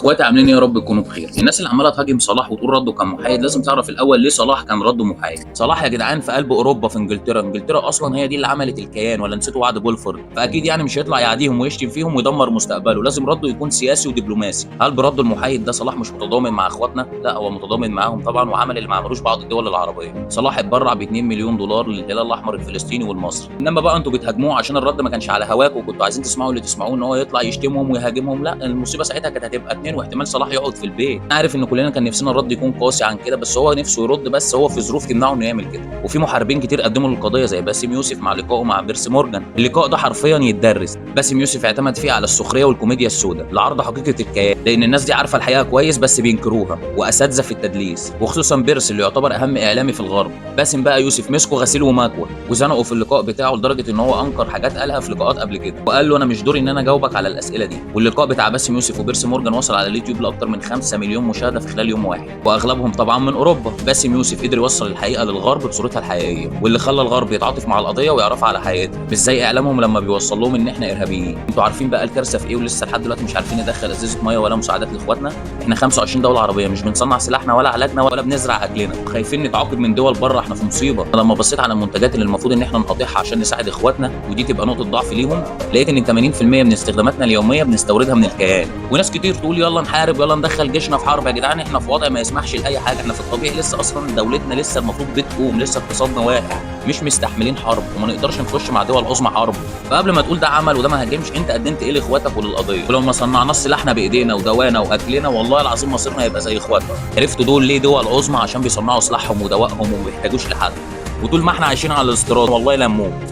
اخواتي عاملين ايه؟ يا رب تكونوا بخير. الناس اللي عماله تهاجم صلاح وتقول رده كان محايد لازم تعرف الاول ليه صلاح كان رده محايد. صلاح يا جدعان في قلب اوروبا، في انجلترا اصلا هي دي اللي عملت الكيان، ولا نسيتوا وعد بولفورد؟ فاكيد يعني مش هيطلع يعاديهم ويشتم فيهم ويدمر مستقبله، لازم رده يكون سياسي ودبلوماسي. هل برده المحايد ده صلاح مش متضامن مع اخواتنا؟ لا، هو متضامن معاهم طبعا، وعمل اللي ما عملوش بعض الدول العربيه. صلاح اتبرع ب 2 مليون دولار للهلال الاحمر الفلسطيني والمصري. انما بقى انتوا بتهاجموه عشان الرد ما كانش على هواكم وكنتوا عايزين تسمعوا اللي تسمعوه، ان هو يطلع يشتمهم ويهاجمهم. لا، المصيبه ساعتها كانت هتبقى اتنين، واحتمال صلاح يقعد في البيت. انا عارف ان كلنا كان نفسنا الرد يكون قاسي عن كده، بس هو نفسه يرد، بس هو في ظروف تمنعه انه يعمل كده. وفي محاربين كتير قدموا للقضيه زي باسم يوسف مع لقائه مع بيرس مورجان. اللقاء ده حرفيا يتدرس. باسم يوسف اعتمد فيه على السخريه والكوميديا السوداء لعرض حقيقه الكيان، لان الناس دي عارفه الحقيقه كويس بس بينكروها، واساتذه في التدليس، وخصوصا بيرس اللي يعتبر اهم اعلامي في الغرب. باسم بقى يوسف مسكه غسيل ومكوى وزنقه في اللقاء بتاعه، لدرجه ان هو انكر حاجات قالها في لقاءات قبل كده، وقال له انا مش دوري ان انا اجاوبك على الاسئله دي. واللقاء بتاع باسم يوسف وبيرس مورجان وصل على اليوتيوب لاكتر من 5 مليون مشاهده في خلال يوم واحد، واغلبهم طبعا من اوروبا. باسم يوسف قدر يوصل الحقيقه للغرب بصورتها الحقيقيه، واللي خلى الغرب يتعاطف مع القضيه ويعرفها على حقيقتها، مش زي اعلامهم لما بيوصل لهم ان احنا ارهابيين. انتوا عارفين بقى الكارثه في ايه؟ ولسه لحد دلوقتي مش عارفين ندخل ازازه ميه ولا مساعدات لاخواتنا. احنا 25 دوله عربيه مش بنصنع سلاحنا ولا علاجنا ولا بنزرع اكلنا، خايفين نتعاقب من دول بره. احنا في مصيبه. لما بصيت على المنتجات اللي المفروض ان احنا نقاطعها عشان نساعد اخواتنا ودي تبقى نقطه ضعف ليهم، لقيت ان 80% من استخداماتنا اليوميه بنستوردها من الكيان. وناس كتير تقول يلا نحارب، يلا ندخل جيشنا في حرب. يا جدعان احنا في وضع ما يسمحش لاي حاجه. احنا في الطبيعي لسه اصلا دولتنا لسه المفروض بتقوم، لسه اقتصادنا واقع، مش مستحملين حرب، وما نقدرش نخش مع دول عظمى حرب. فقبل ما تقول ده عمل وده ما هاجمش، انت قدمت ايه لاخواتك وللقضيه؟ ولو ما صنعناش سلاحنا بايدينا ودوانا واكلنا، والله العظيم مصيرنا هيبقى زي اخواتنا. عرفتوا دول ليه دول عظمى؟ عشان بيصنعوا سلاحهم ودوائهم وما بيحتاجوش لحد. وطول ما احنا عايشين على الاستيراد والله لا نموت.